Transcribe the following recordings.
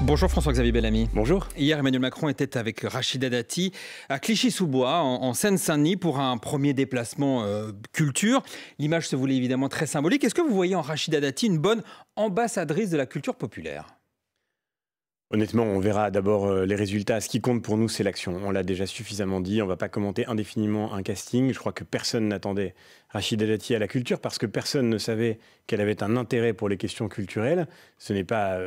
Bonjour François-Xavier Bellamy. Bonjour. Hier, Emmanuel Macron était avec Rachida Dati à Clichy-sous-Bois, en Seine-Saint-Denis, pour un premier déplacement culture. L'image se voulait évidemment très symbolique. Est-ce que vous voyez en Rachida Dati une bonne ambassadrice de la culture populaire ? Honnêtement, on verra d'abord les résultats. Ce qui compte pour nous, c'est l'action. On l'a déjà suffisamment dit. On ne va pas commenter indéfiniment un casting. Je crois que personne n'attendait Rachida Dati à la culture parce que personne ne savait qu'elle avait un intérêt pour les questions culturelles. Ce n'est pas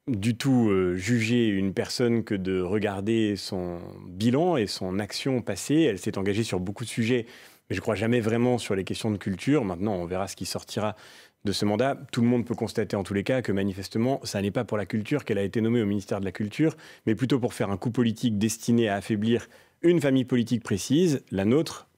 du tout juger une personne que de regarder son bilan et son action passée. Elle s'est engagée sur beaucoup de sujets, mais je ne crois jamais vraiment sur les questions de culture. Maintenant, on verra ce qui sortira de ce mandat. Tout le monde peut constater en tous les cas que manifestement, ça n'est pas pour la culture qu'elle a été nommée au ministère de la Culture, mais plutôt pour faire un coup politique destiné à affaiblir une famille politique précise, la nôtre.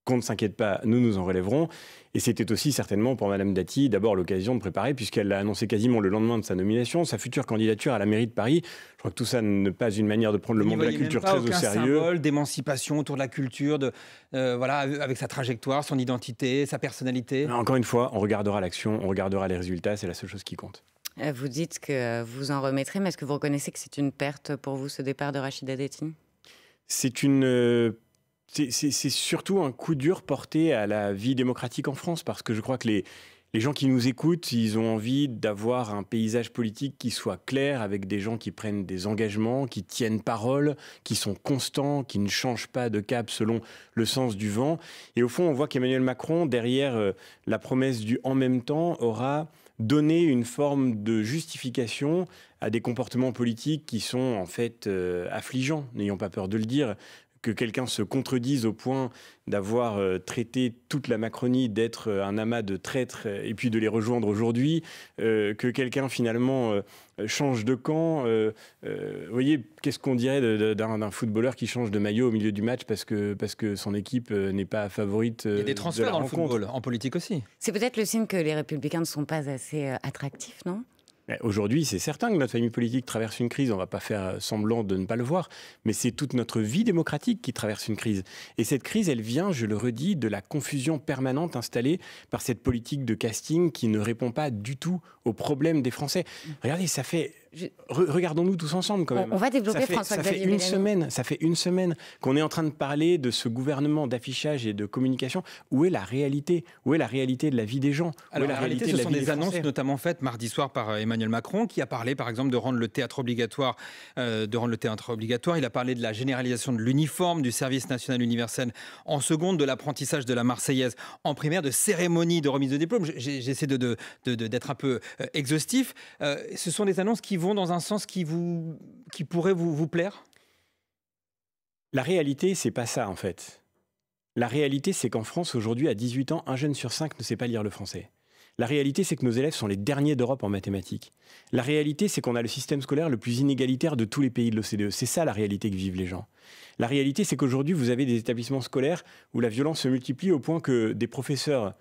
Qu'on ne s'inquiète pas, nous nous en relèverons. Et c'était aussi certainement pour Madame Dati d'abord l'occasion de préparer, puisqu'elle l'a annoncé quasiment le lendemain de sa nomination, sa future candidature à la mairie de Paris. Je crois que tout ça n'est pas une manière de prendre le monde de la culture très au sérieux. Symbole d'émancipation autour de la culture, voilà, avec sa trajectoire, son identité, sa personnalité. Encore une fois, on regardera l'action, on regardera les résultats, c'est la seule chose qui compte. Vous dites que vous en remettrez, mais est-ce que vous reconnaissez que c'est une perte pour vous, ce départ de Rachida Dati ? C'est surtout un coup dur porté à la vie démocratique en France, parce que je crois que les gens qui nous écoutent, ils ont envie d'avoir un paysage politique qui soit clair, avec des gens qui prennent des engagements, qui tiennent parole, qui sont constants, qui ne changent pas de cap selon le sens du vent. Et au fond, on voit qu'Emmanuel Macron, derrière la promesse du « en même temps », aura donné une forme de justification à des comportements politiques qui sont en fait affligeants, n'ayons pas peur de le dire. Que quelqu'un se contredise au point d'avoir traité toute la Macronie d'être un amas de traîtres et puis de les rejoindre aujourd'hui, que quelqu'un finalement change de camp. Vous voyez, qu'est-ce qu'on dirait d'un footballeur qui change de maillot au milieu du match parce que son équipe n'est pas favorite de la rencontre. Il y a des transferts dans le football, en politique aussi. C'est peut-être le signe que les Républicains ne sont pas assez attractifs, non ? Aujourd'hui, c'est certain que notre famille politique traverse une crise. On ne va pas faire semblant de ne pas le voir. Mais c'est toute notre vie démocratique qui traverse une crise. Et cette crise, elle vient, je le redis, de la confusion permanente installée par cette politique de casting qui ne répond pas du tout aux problèmes des Français. Regardez, ça fait... Regardons-nous tous ensemble quand même. On va développer François-Xavier Bellamy. Ça fait une semaine qu'on est en train de parler de ce gouvernement d'affichage et de communication. Où est la réalité ? Où est la réalité de la vie des gens ? Alors, la réalité, ce sont des annonces notamment faites mardi soir par Emmanuel Macron, qui a parlé par exemple de rendre le théâtre obligatoire. Il a parlé de la généralisation de l'uniforme, du service national universel en seconde, de l'apprentissage de la Marseillaise en primaire, de cérémonies de remise de diplôme. J'essaie d'être un peu exhaustif. Ce sont des annonces qui vont dans un sens qui pourrait vous plaire ? La réalité, c'est pas ça en fait. La réalité, c'est qu'en France, aujourd'hui, à 18 ans, un jeune sur 5 ne sait pas lire le français. La réalité, c'est que nos élèves sont les derniers d'Europe en mathématiques. La réalité, c'est qu'on a le système scolaire le plus inégalitaire de tous les pays de l'OCDE. C'est ça la réalité que vivent les gens. La réalité, c'est qu'aujourd'hui, vous avez des établissements scolaires où la violence se multiplie au point que des professeurs,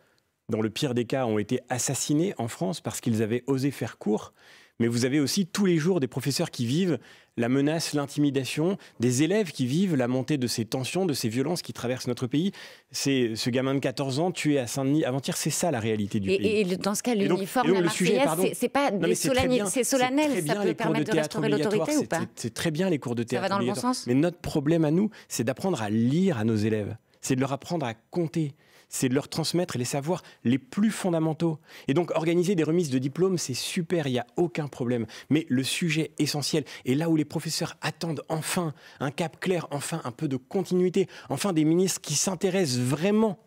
dans le pire des cas, ont été assassinés en France parce qu'ils avaient osé faire cours. Mais vous avez aussi tous les jours des professeurs qui vivent la menace, l'intimidation, des élèves qui vivent la montée de ces tensions, de ces violences qui traversent notre pays. C'est ce gamin de 14 ans tué à Saint-Denis avant-hier, c'est ça la réalité du pays. Et dans ce cas, l'uniforme, la Marseillaise, c'est pas c'est solennel, ça peut permettre de restaurer l'autorité ou pas ? C'est très bien les cours de théâtre. Ça va dans le bon sens ? Mais notre problème à nous, c'est d'apprendre à lire à nos élèves. C'est de leur apprendre à compter. C'est de leur transmettre les savoirs les plus fondamentaux. Et donc, organiser des remises de diplômes, c'est super, il n'y a aucun problème. Mais le sujet essentiel, et là où les professeurs attendent enfin un cap clair, enfin un peu de continuité, enfin des ministres qui s'intéressent vraiment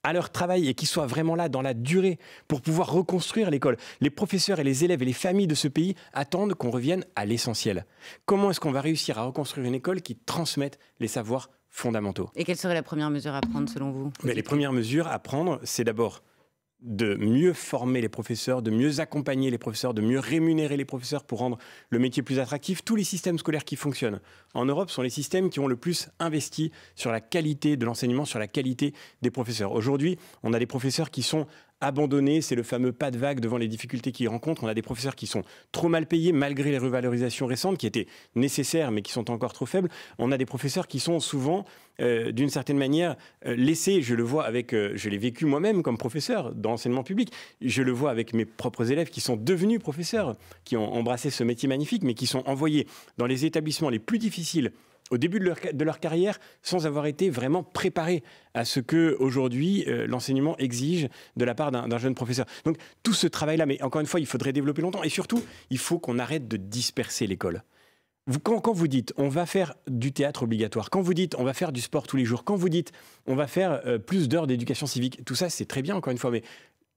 à leur travail et qui soient vraiment là dans la durée pour pouvoir reconstruire l'école. Les professeurs et les élèves et les familles de ce pays attendent qu'on revienne à l'essentiel. Comment est-ce qu'on va réussir à reconstruire une école qui transmette les savoirs fondamentaux? Et quelle serait la première mesure à prendre selon vous? Les premières mesures à prendre, c'est d'abord de mieux former les professeurs, de mieux accompagner les professeurs, de mieux rémunérer les professeurs pour rendre le métier plus attractif. Tous les systèmes scolaires qui fonctionnent en Europe sont les systèmes qui ont le plus investi sur la qualité de l'enseignement, sur la qualité des professeurs. Aujourd'hui, on a des professeurs qui sont abandonnés. C'est le fameux pas de vague devant les difficultés qu'ils rencontrent. On a des professeurs qui sont trop mal payés, malgré les revalorisations récentes, qui étaient nécessaires, mais qui sont encore trop faibles. On a des professeurs qui sont souvent, d'une certaine manière, laissés. Je le vois avec, je l'ai vécu moi-même comme professeur d'enseignement public. Je le vois avec mes propres élèves qui sont devenus professeurs, qui ont embrassé ce métier magnifique, mais qui sont envoyés dans les établissements les plus difficiles au début de leur carrière, sans avoir été vraiment préparés à ce que aujourd'hui l'enseignement exige de la part d'un jeune professeur. Donc tout ce travail-là, mais encore une fois, il faudrait développer longtemps. Et surtout, il faut qu'on arrête de disperser l'école. Quand vous dites on va faire du théâtre obligatoire, quand vous dites on va faire du sport tous les jours, quand vous dites on va faire plus d'heures d'éducation civique, tout ça c'est très bien encore une fois, mais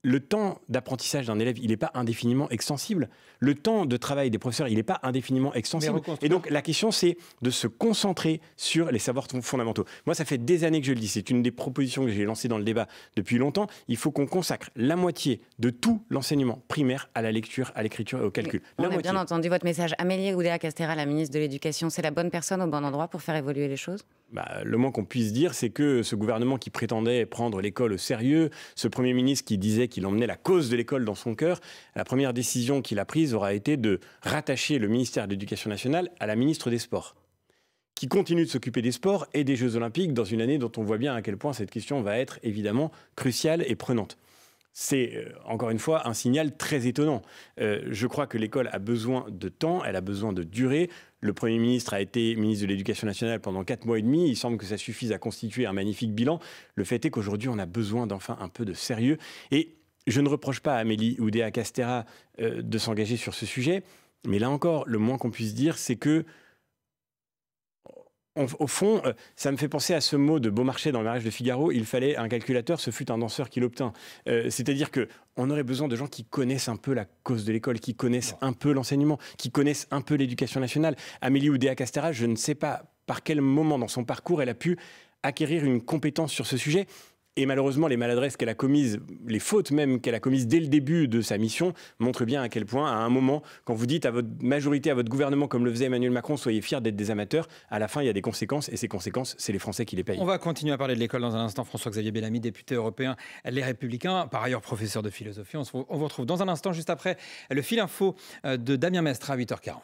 le temps d'apprentissage d'un élève, il n'est pas indéfiniment extensible. Le temps de travail des professeurs, il n'est pas indéfiniment extensible. Et donc, la question, c'est de se concentrer sur les savoirs fondamentaux. Moi, ça fait des années que je le dis. C'est une des propositions que j'ai lancées dans le débat depuis longtemps. Il faut qu'on consacre la moitié de tout l'enseignement primaire à la lecture, à l'écriture et au calcul. On a bien entendu votre message. Amélie Oudéa-Castéra, la ministre de l'Éducation, c'est la bonne personne au bon endroit pour faire évoluer les choses ? Le moins qu'on puisse dire, c'est que ce gouvernement qui prétendait prendre l'école au sérieux, ce Premier ministre qui disait qu'il emmenait la cause de l'école dans son cœur, la première décision qu'il a prise aura été de rattacher le ministère de l'Éducation nationale à la ministre des Sports, qui continue de s'occuper des sports et des Jeux Olympiques dans une année dont on voit bien à quel point cette question va être évidemment cruciale et prenante. C'est, encore une fois, un signal très étonnant. Je crois que l'école a besoin de temps, elle a besoin de durée. Le Premier ministre a été ministre de l'Éducation nationale pendant 4 mois et demi. Il semble que ça suffise à constituer un magnifique bilan. Le fait est qu'aujourd'hui, on a besoin d'enfin un peu de sérieux. Et je ne reproche pas à Amélie Oudéa-Castéra de s'engager sur ce sujet. Mais là encore, le moins qu'on puisse dire, c'est que au fond, ça me fait penser à ce mot de Beaumarchais dans Le Mariage de Figaro, il fallait un calculateur, ce fut un danseur qui l'obtint. C'est-à-dire qu'on aurait besoin de gens qui connaissent un peu la cause de l'école, qui connaissent un peu l'enseignement, qui connaissent un peu l'éducation nationale. Amélie Oudéa-Castéra, je ne sais pas par quel moment dans son parcours elle a pu acquérir une compétence sur ce sujet. Et malheureusement, les maladresses qu'elle a commises, les fautes même qu'elle a commises dès le début de sa mission, montrent bien à quel point, à un moment, quand vous dites à votre majorité, à votre gouvernement, comme le faisait Emmanuel Macron, soyez fiers d'être des amateurs, à la fin, il y a des conséquences, et ces conséquences, c'est les Français qui les payent. On va continuer à parler de l'école dans un instant. François-Xavier Bellamy, député européen, Les Républicains, par ailleurs professeur de philosophie. On vous retrouve dans un instant, juste après le fil info de Damien Mestre à 8h40.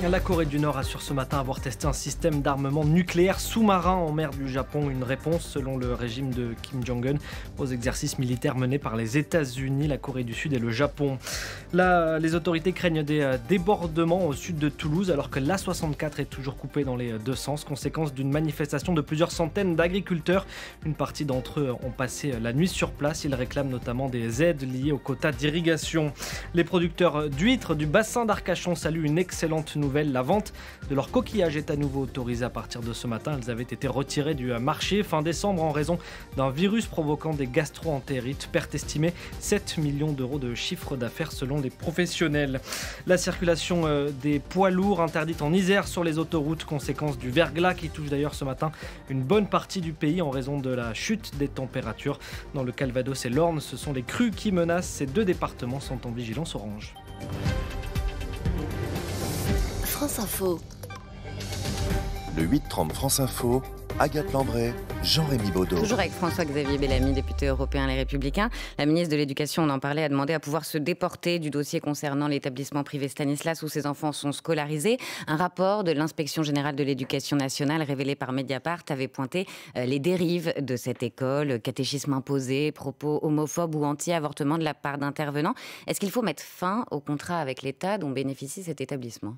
La Corée du Nord assure ce matin avoir testé un système d'armement nucléaire sous-marin en mer du Japon. Une réponse, selon le régime de Kim Jong-un, aux exercices militaires menés par les États-Unis, la Corée du Sud et le Japon. Là, les autorités craignent des débordements au sud de Toulouse, alors que l'A64 est toujours coupée dans les deux sens, conséquence d'une manifestation de plusieurs centaines d'agriculteurs. Une partie d'entre eux ont passé la nuit sur place. Ils réclament notamment des aides liées aux quotas d'irrigation. Les producteurs d'huîtres du bassin d'Arcachon saluent une excellente nouvelle. La vente de leurs coquillages est à nouveau autorisée à partir de ce matin. Elles avaient été retirées du marché fin décembre en raison d'un virus provoquant des gastro-entérites. Perte estimée 7 millions d'euros de chiffre d'affaires selon les professionnels. La circulation des poids lourds interdite en Isère sur les autoroutes, conséquence du verglas qui touche d'ailleurs ce matin une bonne partie du pays en raison de la chute des températures. Dans le Calvados et l'Orne, ce sont les crues qui menacent. Ces deux départements sont en vigilance orange. France Info. Le 8-30 France Info, Agathe Lambray, Jean-Rémy Baudot. Toujours avec François-Xavier Bellamy, député européen Les Républicains. La ministre de l'Éducation, on en parlait, a demandé à pouvoir se déporter du dossier concernant l'établissement privé Stanislas où ses enfants sont scolarisés. Un rapport de l'Inspection générale de l'Éducation nationale révélé par Mediapart avait pointé les dérives de cette école, catéchisme imposé, propos homophobes ou anti-avortement de la part d'intervenants. Est-ce qu'il faut mettre fin au contrat avec l'État dont bénéficie cet établissement ?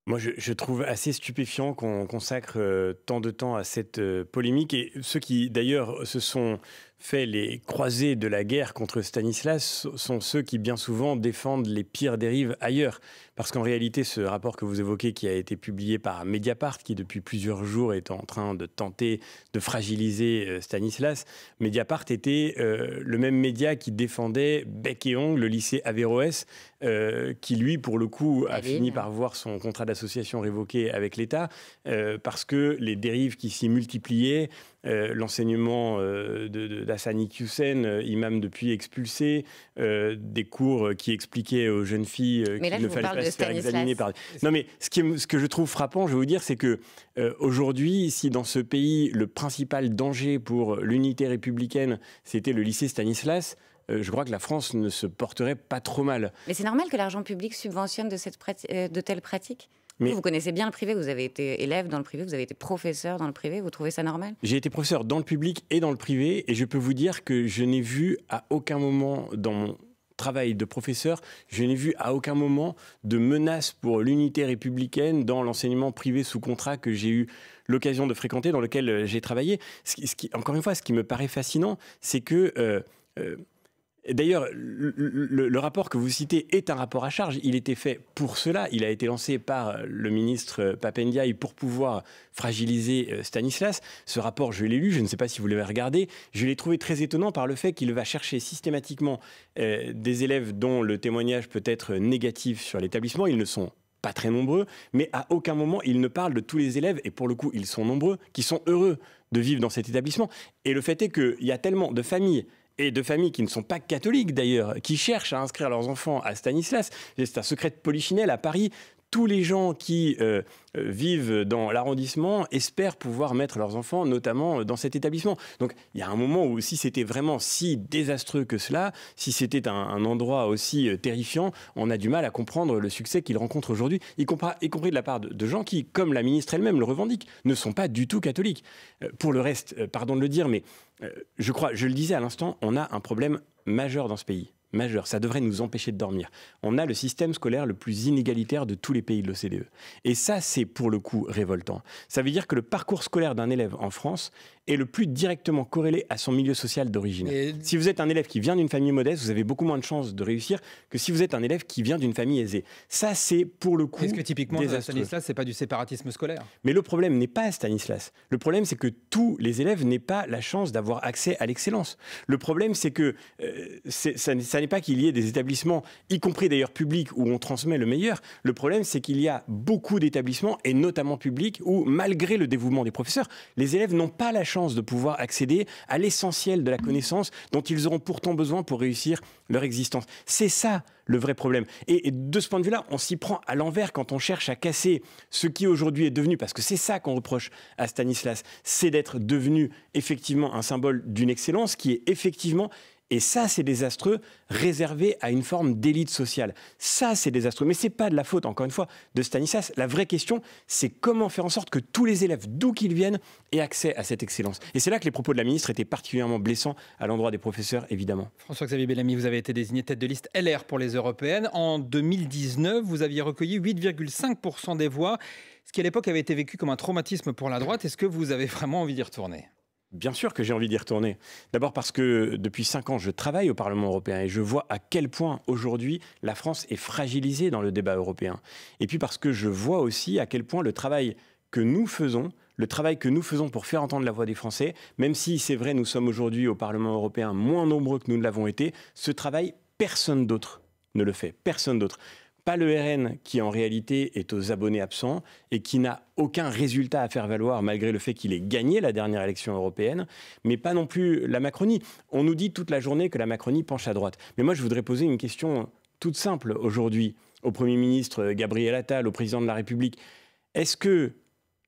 Moi, je trouve assez stupéfiant qu'on consacre tant de temps à cette polémique. Et ceux qui, d'ailleurs, se sont fait les croisés de la guerre contre Stanislas sont ceux qui, bien souvent, défendent les pires dérives ailleurs. Parce qu'en réalité, ce rapport que vous évoquez, qui a été publié par Mediapart, qui depuis plusieurs jours est en train de tenter de fragiliser Stanislas, Mediapart était le même média qui défendait bec et ongle le lycée Averroès, qui lui, pour le coup, a fini par voir son contrat d'association révoqué avec l'État, parce que les dérives qui s'y multipliaient l'enseignement d'Hassani Hussein, imam depuis expulsé, des cours qui expliquaient aux jeunes filles qu'il ne fallait pas se faire examiner par... Non mais ce que je trouve frappant, je vais vous dire, c'est que aujourd'hui, si dans ce pays, le principal danger pour l'unité républicaine, c'était le lycée Stanislas, je crois que la France ne se porterait pas trop mal. Mais c'est normal que l'argent public subventionne de telles pratiques ? Vous connaissez bien le privé, vous avez été élève dans le privé, vous avez été professeur dans le privé, vous trouvez ça normal ? J'ai été professeur dans le public et dans le privé, et je peux vous dire que je n'ai vu à aucun moment dans mon travail de professeur, je n'ai vu à aucun moment de menace pour l'unité républicaine dans l'enseignement privé sous contrat que j'ai eu l'occasion de fréquenter, dans lequel j'ai travaillé. Encore une fois, ce qui me paraît fascinant, c'est que... D'ailleurs, le rapport que vous citez est un rapport à charge. Il était fait pour cela. Il a été lancé par le ministre Pap Ndiaye pour pouvoir fragiliser Stanislas. Ce rapport, je l'ai lu, je ne sais pas si vous l'avez regardé. Je l'ai trouvé très étonnant par le fait qu'il va chercher systématiquement des élèves dont le témoignage peut être négatif sur l'établissement. Ils ne sont pas très nombreux, mais à aucun moment il ne parle de tous les élèves, et pour le coup ils sont nombreux, qui sont heureux de vivre dans cet établissement. Et le fait est qu'il y a tellement de familles, et de familles qui ne sont pas catholiques d'ailleurs, qui cherchent à inscrire leurs enfants à Stanislas. C'est un secret de polichinelle à Paris. Tous les gens qui vivent dans l'arrondissement espèrent pouvoir mettre leurs enfants, notamment dans cet établissement. Donc il y a un moment où si c'était vraiment si désastreux que cela, si c'était un endroit aussi terrifiant, on a du mal à comprendre le succès qu'il rencontre aujourd'hui, y compris de la part de gens qui, comme la ministre elle-même le revendique, ne sont pas du tout catholiques. Pour le reste, pardon de le dire, mais je le disais à l'instant, on a un problème majeur dans ce pays. Majeur, ça devrait nous empêcher de dormir. On a le système scolaire le plus inégalitaire de tous les pays de l'OCDE. Et ça, c'est pour le coup révoltant. Ça veut dire que le parcours scolaire d'un élève en France est le plus directement corrélé à son milieu social d'origine. Si vous êtes un élève qui vient d'une famille modeste, vous avez beaucoup moins de chances de réussir que si vous êtes un élève qui vient d'une famille aisée. Ça, c'est pour le coup Est-ce que typiquement, Stanislas, c'est pas du séparatisme scolaire ? Mais le problème n'est pas Stanislas. Le problème, c'est que tous les élèves n'aient pas la chance d'avoir accès à l'excellence. Le problème, c'est que ça n'est pas qu'il y ait des établissements, y compris d'ailleurs publics, où on transmet le meilleur. Le problème, c'est qu'il y a beaucoup d'établissements, et notamment publics, où, malgré le dévouement des professeurs, les élèves n'ont pas la chance de pouvoir accéder à l'essentiel de la connaissance dont ils auront pourtant besoin pour réussir leur existence. C'est ça le vrai problème. Et de ce point de vue-là, on s'y prend à l'envers quand on cherche à casser ce qui aujourd'hui est devenu, parce que c'est ça qu'on reproche à Stanislas, c'est d'être devenu effectivement un symbole d'une excellence qui est effectivement... Et ça, c'est désastreux, réservé à une forme d'élite sociale. Ça, c'est désastreux. Mais ce n'est pas de la faute, encore une fois, de Stanislas. La vraie question, c'est comment faire en sorte que tous les élèves, d'où qu'ils viennent, aient accès à cette excellence. Et c'est là que les propos de la ministre étaient particulièrement blessants à l'endroit des professeurs, évidemment. François-Xavier Bellamy, vous avez été désigné tête de liste LR pour les européennes. En 2019, vous aviez recueilli 8,5% des voix, ce qui à l'époque avait été vécu comme un traumatisme pour la droite. Est-ce que vous avez vraiment envie d'y retourner ? Bien sûr que j'ai envie d'y retourner. D'abord parce que depuis 5 ans, je travaille au Parlement européen et je vois à quel point aujourd'hui la France est fragilisée dans le débat européen. Et puis parce que je vois aussi à quel point le travail que nous faisons pour faire entendre la voix des Français, même si c'est vrai, nous sommes aujourd'hui au Parlement européen moins nombreux que nous ne l'avons été, ce travail, personne d'autre ne le fait. Personne d'autre. Pas le RN qui en réalité est aux abonnés absents et qui n'a aucun résultat à faire valoir malgré le fait qu'il ait gagné la dernière élection européenne, mais pas non plus la Macronie. On nous dit toute la journée que la Macronie penche à droite. Mais moi je voudrais poser une question toute simple aujourd'hui au Premier ministre Gabriel Attal, au Président de la République. Est-ce que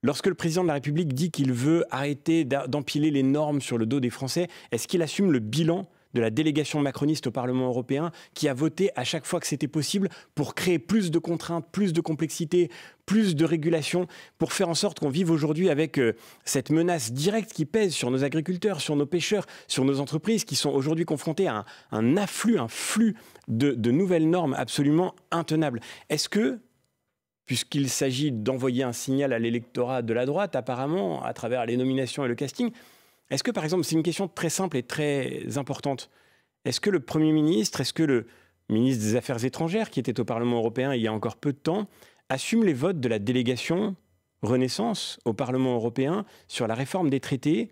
lorsque le Président de la République dit qu'il veut arrêter d'empiler les normes sur le dos des Français, est-ce qu'il assume le bilan de la délégation macroniste au Parlement européen qui a voté à chaque fois que c'était possible pour créer plus de contraintes, plus de complexité, plus de régulation, pour faire en sorte qu'on vive aujourd'hui avec cette menace directe qui pèse sur nos agriculteurs, sur nos pêcheurs, sur nos entreprises qui sont aujourd'hui confrontées à un flux de nouvelles normes absolument intenables. Est-ce que, puisqu'il s'agit d'envoyer un signal à l'électorat de la droite, apparemment, à travers les nominations et le casting, est-ce que, par exemple, c'est une question très simple et très importante, est-ce que le Premier ministre, est-ce que le ministre des Affaires étrangères, qui était au Parlement européen il y a encore peu de temps, assume les votes de la délégation Renaissance au Parlement européen sur la réforme des traités?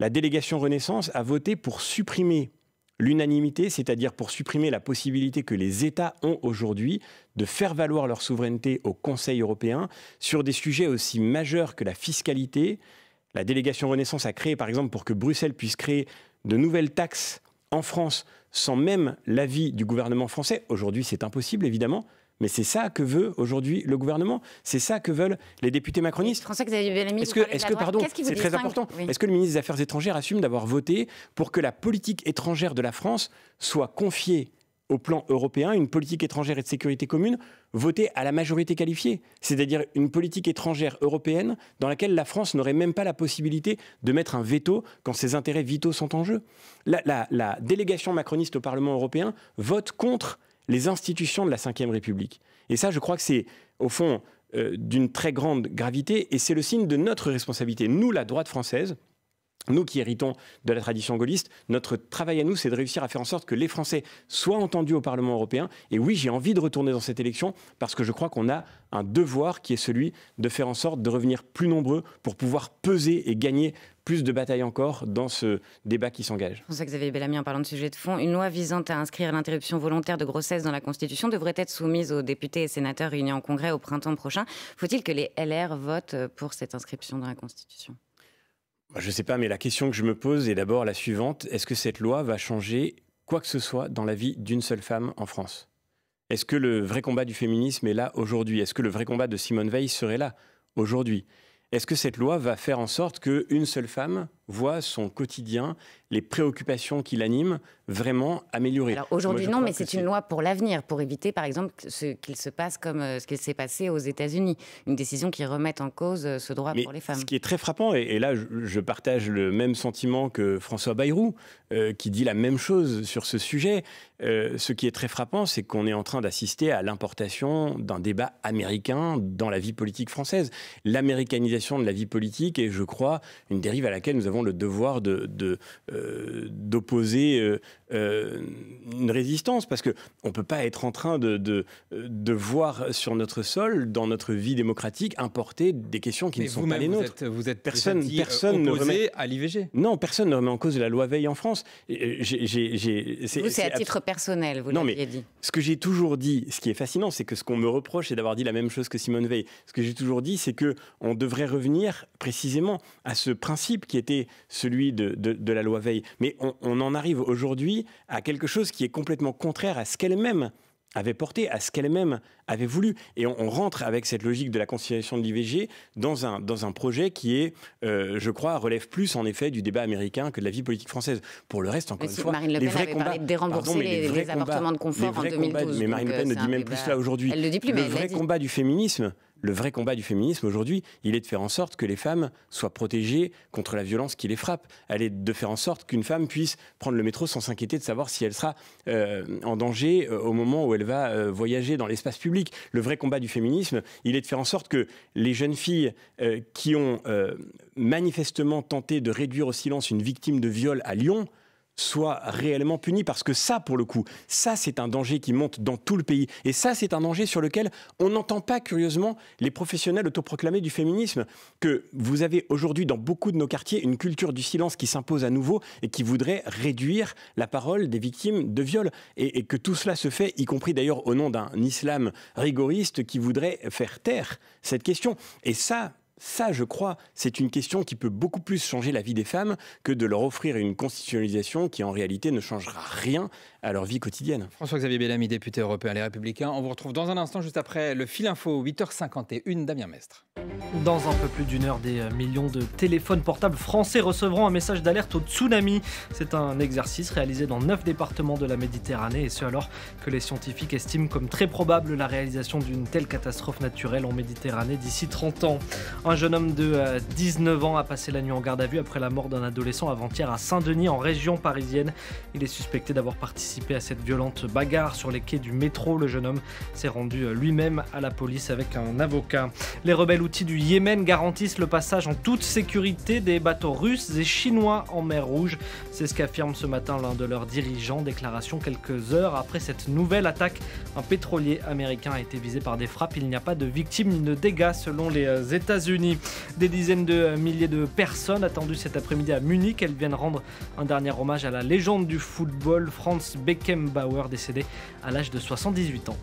La délégation Renaissance a voté pour supprimer l'unanimité, c'est-à-dire pour supprimer la possibilité que les États ont aujourd'hui de faire valoir leur souveraineté au Conseil européen sur des sujets aussi majeurs que la fiscalité, La délégation Renaissance a créé, par exemple, pour que Bruxelles puisse créer de nouvelles taxes en France sans même l'avis du gouvernement français. Aujourd'hui, c'est impossible, évidemment. Mais c'est ça que veut aujourd'hui le gouvernement. C'est ça que veulent les députés macronistes. François-Xavier Bellamy, est-ce que pardon, c'est très important. Oui. Est-ce que le ministre des Affaires étrangères assume d'avoir voté pour que la politique étrangère de la France soit confiée au plan européen, une politique étrangère et de sécurité commune votée à la majorité qualifiée, c'est-à-dire une politique étrangère européenne dans laquelle la France n'aurait même pas la possibilité de mettre un veto quand ses intérêts vitaux sont en jeu. La délégation macroniste au Parlement européen vote contre les institutions de la Ve République. Et ça, je crois que c'est, au fond, d'une très grande gravité, et c'est le signe de notre responsabilité. Nous, la droite française, nous qui héritons de la tradition gaulliste, notre travail à nous, c'est de réussir à faire en sorte que les Français soient entendus au Parlement européen. Et oui, j'ai envie de retourner dans cette élection parce que je crois qu'on a un devoir qui est celui de faire en sorte de revenir plus nombreux pour pouvoir peser et gagner plus de batailles encore dans ce débat qui s'engage. François-Xavier Bellamy, en parlant de sujet de fond, une loi visant à inscrire l'interruption volontaire de grossesse dans la Constitution devrait être soumise aux députés et sénateurs réunis en congrès au printemps prochain. Faut-il que les LR votent pour cette inscription dans la Constitution ? Je ne sais pas, mais la question que je me pose est d'abord la suivante. Est-ce que cette loi va changer quoi que ce soit dans la vie d'une seule femme en France ? Est-ce que le vrai combat du féminisme est là aujourd'hui ? Est-ce que le vrai combat de Simone Veil serait là aujourd'hui ? Est-ce que cette loi va faire en sorte qu'une seule femme voit son quotidien, les préoccupations qui l'animent, vraiment améliorées ? Alors aujourd'hui non, mais c'est une loi pour l'avenir, pour éviter par exemple ce qu'il se passe comme ce qui s'est passé aux États-Unis. Une décision qui remette en cause ce droit pour les femmes. Ce qui est très frappant, et là je partage le même sentiment que François Bayrou, qui dit la même chose sur ce sujet. Ce qui est très frappant, c'est qu'on est en train d'assister à l'importation d'un débat américain dans la vie politique française. L'américanisation de la vie politique est, je crois, une dérive à laquelle nous avons le devoir d'opposer une résistance, parce qu'on ne peut pas être en train de voir sur notre sol, dans notre vie démocratique, importer des questions qui ne sont pas les nôtres. Vous êtes personne ne remet à l'IVG. Non, personne ne remet en cause la loi Veil en France. C'est à titre personnel, vous l'aviez dit. Ce que j'ai toujours dit, ce qui est fascinant, c'est que ce qu'on me reproche, c'est d'avoir dit la même chose que Simone Veil. Ce que j'ai toujours dit, c'est qu'on devrait revenir précisément à ce principe qui était celui de la loi Veil. Mais on en arrive aujourd'hui à quelque chose qui est complètement contraire à ce qu'elle-même avait porté, à ce qu'elle-même avait voulu. Et on rentre avec cette logique de la constitution de l'IVG dans un projet qui est, je crois, relève plus en effet du débat américain que de la vie politique française. Pour le reste, encore une fois, Marine Le Pen avait parlé de dérembourser les avortements de confort en 2012. Mais Marine Le Pen ne dit même plus cela aujourd'hui. Elle le dit plus, mais le vrai combat du féminisme, le vrai combat du féminisme aujourd'hui, il est de faire en sorte que les femmes soient protégées contre la violence qui les frappe. Elle est de faire en sorte qu'une femme puisse prendre le métro sans s'inquiéter de savoir si elle sera en danger au moment où elle va voyager dans l'espace public. Le vrai combat du féminisme, il est de faire en sorte que les jeunes filles qui ont manifestement tenté de réduire au silence une victime de viol à Lyon soit réellement puni, parce que ça, pour le coup, ça c'est un danger qui monte dans tout le pays, et ça c'est un danger sur lequel on n'entend pas curieusement les professionnels autoproclamés du féminisme, que vous avez aujourd'hui dans beaucoup de nos quartiers une culture du silence qui s'impose à nouveau et qui voudrait réduire la parole des victimes de viol, et que tout cela se fait, y compris d'ailleurs au nom d'un islam rigoriste qui voudrait faire taire cette question. Et ça, je crois, c'est une question qui peut beaucoup plus changer la vie des femmes que de leur offrir une constitutionnalisation qui, en réalité, ne changera rien à leur vie quotidienne. François-Xavier Bellamy, député européen Les Républicains. On vous retrouve dans un instant, juste après le Fil Info, 8h51, Damien Mestre. Dans un peu plus d'une heure, des millions de téléphones portables français recevront un message d'alerte au tsunami. C'est un exercice réalisé dans 9 départements de la Méditerranée, et ce alors que les scientifiques estiment comme très probable la réalisation d'une telle catastrophe naturelle en Méditerranée d'ici 30 ans. Un jeune homme de 19 ans a passé la nuit en garde à vue après la mort d'un adolescent avant-hier à Saint-Denis, en région parisienne. Il est suspecté d'avoir participé à cette violente bagarre sur les quais du métro. Le jeune homme s'est rendu lui-même à la police avec un avocat. Les rebelles outils du Yémen garantissent le passage en toute sécurité des bateaux russes et chinois en mer Rouge. C'est ce qu'affirme ce matin l'un de leurs dirigeants. Déclaration quelques heures après cette nouvelle attaque. Un pétrolier américain a été visé par des frappes. Il n'y a pas de victimes ni de dégâts selon les États-Unis. Des dizaines de milliers de personnes attendues cet après-midi à Munich. Elles viennent rendre un dernier hommage à la légende du football, Franz Beckenbauer, décédé à l'âge de 78 ans.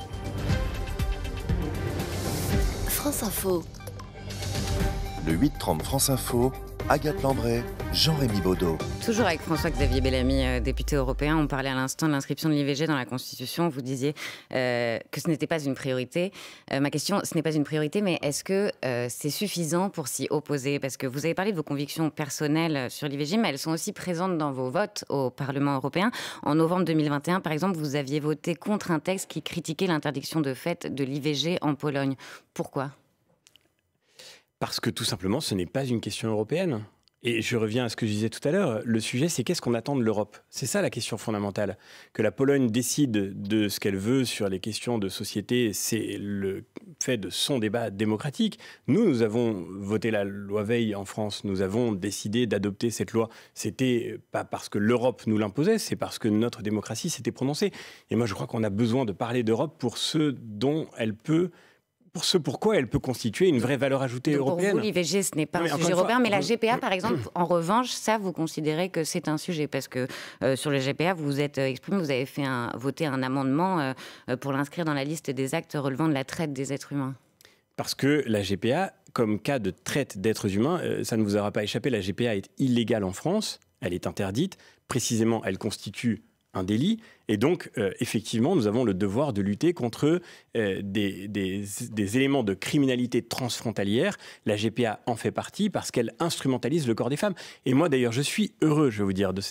France Info. Le 8-30 France Info, Agathe Lambray, Jean-Rémy Baudot. Toujours avec François-Xavier Bellamy, député européen, on parlait à l'instant de l'inscription de l'IVG dans la Constitution. Vous disiez que ce n'était pas une priorité. Ma question, ce n'est pas une priorité, mais est-ce que c'est suffisant pour s'y opposer? Parce que vous avez parlé de vos convictions personnelles sur l'IVG, mais elles sont aussi présentes dans vos votes au Parlement européen. En novembre 2021, par exemple, vous aviez voté contre un texte qui critiquait l'interdiction de fait de l'IVG en Pologne. Pourquoi ? Parce que tout simplement, ce n'est pas une question européenne. Et je reviens à ce que je disais tout à l'heure. Le sujet, c'est qu'est-ce qu'on attend de l'Europe? C'est ça la question fondamentale. Que la Pologne décide de ce qu'elle veut sur les questions de société, c'est le fait de son débat démocratique. Nous avons voté la loi Veil en France. Nous avons décidé d'adopter cette loi. C'était pas parce que l'Europe nous l'imposait, c'est parce que notre démocratie s'était prononcée. Et moi, je crois qu'on a besoin de parler d'Europe pour ce dont elle peut... pour ce pourquoi elle peut constituer une vraie valeur ajoutée européenne. Pour vous, l'IVG, ce n'est pas un sujet européen, mais la GPA, par exemple, en revanche, ça, vous considérez que c'est un sujet, parce que sur le GPA, vous vous êtes exprimé, vous avez voté un amendement pour l'inscrire dans la liste des actes relevant de la traite des êtres humains. Parce que la GPA, comme cas de traite d'êtres humains, ça ne vous aura pas échappé, la GPA est illégale en France, elle est interdite, précisément, elle constitue un délit. Et donc, effectivement, nous avons le devoir de lutter contre des éléments de criminalité transfrontalière. La GPA en fait partie parce qu'elle instrumentalise le corps des femmes. Et moi, d'ailleurs, je suis heureux, je vais vous dire, de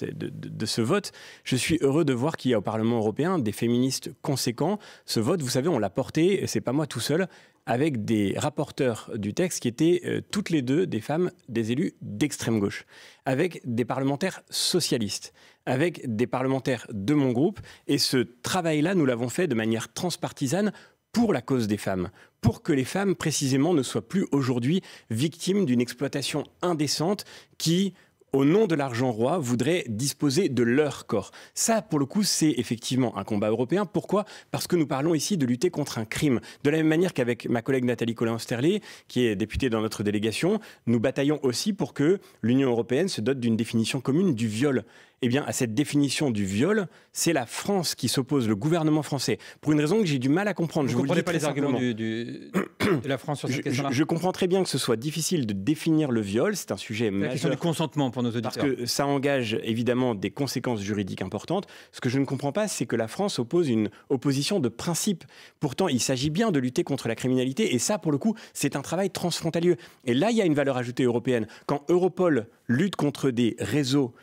ce vote. Je suis heureux de voir qu'il y a au Parlement européen des féministes conséquents. Ce vote, vous savez, on l'a porté, c'est pas moi tout seul, avec des rapporteurs du texte qui étaient toutes les deux des femmes, des élus d'extrême gauche, avec des parlementaires socialistes, avec des parlementaires de mon groupe. Et ce travail-là, nous l'avons fait de manière transpartisane pour la cause des femmes, pour que les femmes, précisément, ne soient plus aujourd'hui victimes d'une exploitation indécente qui, au nom de l'argent roi, voudraient disposer de leur corps. Ça, pour le coup, c'est effectivement un combat européen. Pourquoi ? Parce que nous parlons ici de lutter contre un crime. De la même manière qu'avec ma collègue Nathalie Colin-Osterlé, qui est députée dans notre délégation, nous bataillons aussi pour que l'Union européenne se dote d'une définition commune du viol. Eh bien, à cette définition du viol, c'est la France qui s'oppose, le gouvernement français, pour une raison que j'ai du mal à comprendre. Vous ne comprenez pas les arguments de la France sur cette question-là ? Je comprends très bien que ce soit difficile de définir le viol, c'est un sujet majeur. La question du consentement pour nos auditeurs. Parce que ça engage évidemment des conséquences juridiques importantes. Ce que je ne comprends pas, c'est que la France oppose une opposition de principe. Pourtant, il s'agit bien de lutter contre la criminalité, et ça, pour le coup, c'est un travail transfrontalier. Et là, il y a une valeur ajoutée européenne. Quand Europol lutte contre des réseaux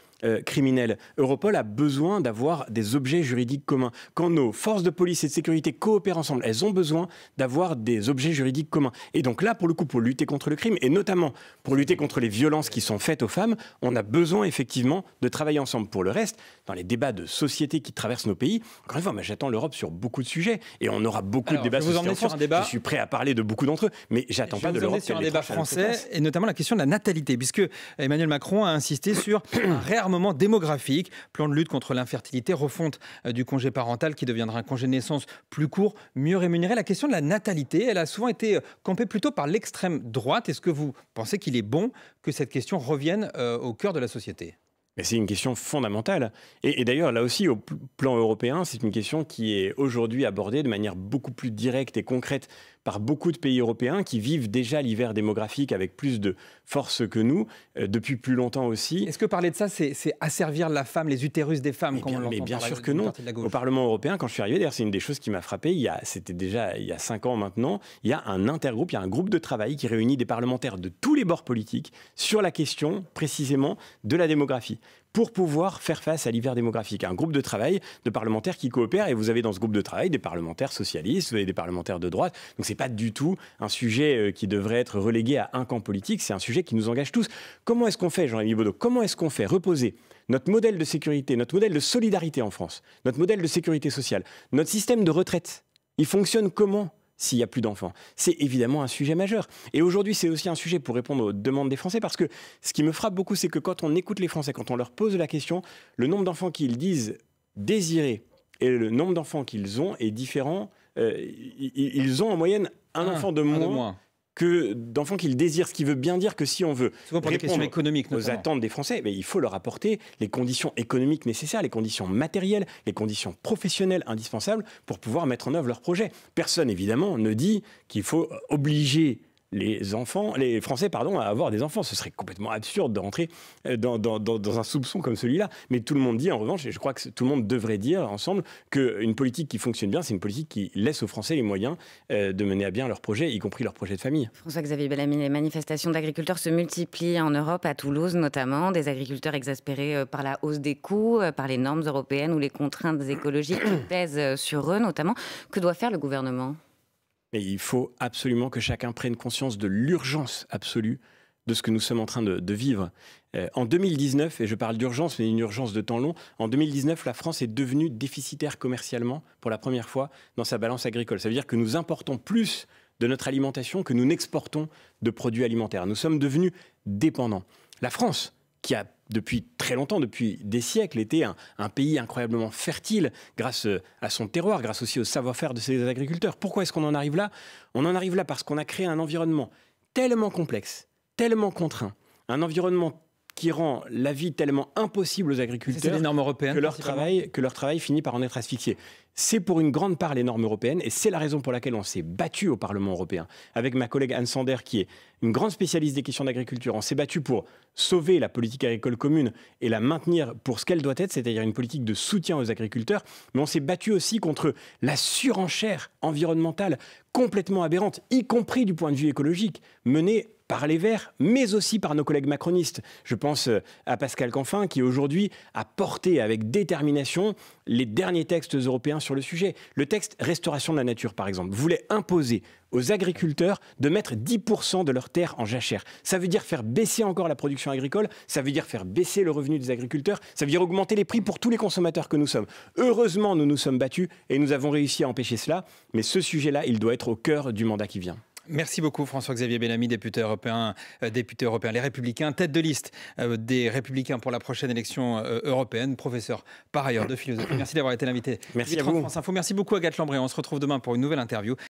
criminels, Europol a besoin d'avoir des objets juridiques communs. Quand nos forces de police et de sécurité coopèrent ensemble, elles ont besoin d'avoir des objets juridiques communs. Et donc là, pour le coup, pour lutter contre le crime, et notamment pour lutter contre les violences qui sont faites aux femmes, on a besoin effectivement de travailler ensemble. Pour le reste, dans les débats de société qui traversent nos pays, encore une fois, j'attends l'Europe sur beaucoup de sujets, et on aura beaucoup de débats sociétés en France. Je suis prêt à parler de beaucoup d'entre eux, mais j'attends pas de l'Europe sur un débat français, et notamment la question de la natalité, puisque Emmanuel Macron a insisté sur un réarmement démographique, plan de lutte contre l'infertilité, refonte du congé parental qui deviendra un congé de naissance plus court, mieux rémunéré. La question de la natalité, elle a souvent été campée plutôt par l'extrême droite. Est-ce que vous pensez qu'il est bon que cette question revienne au cœur de la société ? Mais c'est une question fondamentale. Et d'ailleurs, là aussi, au plan européen, c'est une question qui est aujourd'hui abordée de manière beaucoup plus directe et concrète par beaucoup de pays européens qui vivent déjà l'hiver démographique avec plus de force que nous, depuis plus longtemps aussi. Est-ce que parler de ça, c'est asservir la femme, les utérus des femmes, comme on l'entend? Mais bien sûr que non. Au Parlement européen, quand je suis arrivé, d'ailleurs, c'est une des choses qui m'a frappé, c'était déjà il y a 5 ans maintenant, il y a un intergroupe, il y a un groupe de travail qui réunit des parlementaires de tous les bords politiques sur la question, précisément, de la démographie, pour pouvoir faire face à l'hiver démographique. Un groupe de travail de parlementaires qui coopèrent, et vous avez dans ce groupe de travail des parlementaires socialistes, vous avez des parlementaires de droite, donc c'est pas du tout un sujet qui devrait être relégué à un camp politique, c'est un sujet qui nous engage tous. Comment est-ce qu'on fait, Jean-Rémy Baudot, comment est-ce qu'on fait reposer notre modèle de sécurité, notre modèle de solidarité en France, notre modèle de sécurité sociale, notre système de retraite? Il fonctionne comment s'il n'y a plus d'enfants? C'est évidemment un sujet majeur. Et aujourd'hui, c'est aussi un sujet pour répondre aux demandes des Français, parce que ce qui me frappe beaucoup, c'est que quand on écoute les Français, quand on leur pose la question, le nombre d'enfants qu'ils disent désirer et le nombre d'enfants qu'ils ont est différent. Ils ont en moyenne un enfant de moins que d'enfants qu'ils désirent, ce qui veut bien dire que si on veut souvent pour les questions économiques, aux attentes des Français, il faut leur apporter les conditions économiques nécessaires, les conditions matérielles, les conditions professionnelles indispensables pour pouvoir mettre en œuvre leur projet. Personne, évidemment, ne dit qu'il faut obliger les Français à avoir des enfants. Ce serait complètement absurde de rentrer dans un soupçon comme celui-là. Mais tout le monde dit, en revanche, et je crois que tout le monde devrait dire ensemble, qu'une politique qui fonctionne bien, c'est une politique qui laisse aux Français les moyens de mener à bien leurs projets, y compris leurs projets de famille. François-Xavier Bellamy, les manifestations d'agriculteurs se multiplient en Europe, à Toulouse notamment. Des agriculteurs exaspérés par la hausse des coûts, par les normes européennes ou les contraintes écologiques qui pèsent sur eux notamment. Que doit faire le gouvernement ? Et il faut absolument que chacun prenne conscience de l'urgence absolue de ce que nous sommes en train de vivre. En 2019, et je parle d'urgence, mais une urgence de temps long, en 2019, la France est devenue déficitaire commercialement pour la première fois dans sa balance agricole. Ça veut dire que nous importons plus de notre alimentation que nous n'exportons de produits alimentaires. Nous sommes devenus dépendants. La France, qui a depuis très longtemps, depuis des siècles, était un pays incroyablement fertile grâce à son terroir, grâce aussi au savoir-faire de ses agriculteurs. Pourquoi est-ce qu'on en arrive là ? On en arrive là parce qu'on a créé un environnement tellement complexe, tellement contraint, un environnement qui rend la vie tellement impossible aux agriculteurs les normes européennes, que leur travail finit par en être asphyxié. C'est pour une grande part les normes européennes et c'est la raison pour laquelle on s'est battu au Parlement européen. Avec ma collègue Anne Sander, qui est une grande spécialiste des questions d'agriculture, on s'est battu pour sauver la politique agricole commune et la maintenir pour ce qu'elle doit être, c'est-à-dire une politique de soutien aux agriculteurs. Mais on s'est battu aussi contre la surenchère environnementale complètement aberrante, y compris du point de vue écologique, menée par les Verts, mais aussi par nos collègues macronistes. Je pense à Pascal Canfin, qui aujourd'hui a porté avec détermination les derniers textes européens sur le sujet. Le texte Restauration de la nature, par exemple, voulait imposer aux agriculteurs de mettre 10% de leurs terres en jachère. Ça veut dire faire baisser encore la production agricole, ça veut dire faire baisser le revenu des agriculteurs, ça veut dire augmenter les prix pour tous les consommateurs que nous sommes. Heureusement, nous nous sommes battus et nous avons réussi à empêcher cela, mais ce sujet-là, il doit être au cœur du mandat qui vient. Merci beaucoup François-Xavier Bellamy, député européen, Les Républicains, tête de liste des Républicains pour la prochaine élection européenne, professeur par ailleurs de philosophie. Merci d'avoir été l'invité. Merci à vous. France Info. Merci beaucoup Agathe Lambré. On se retrouve demain pour une nouvelle interview.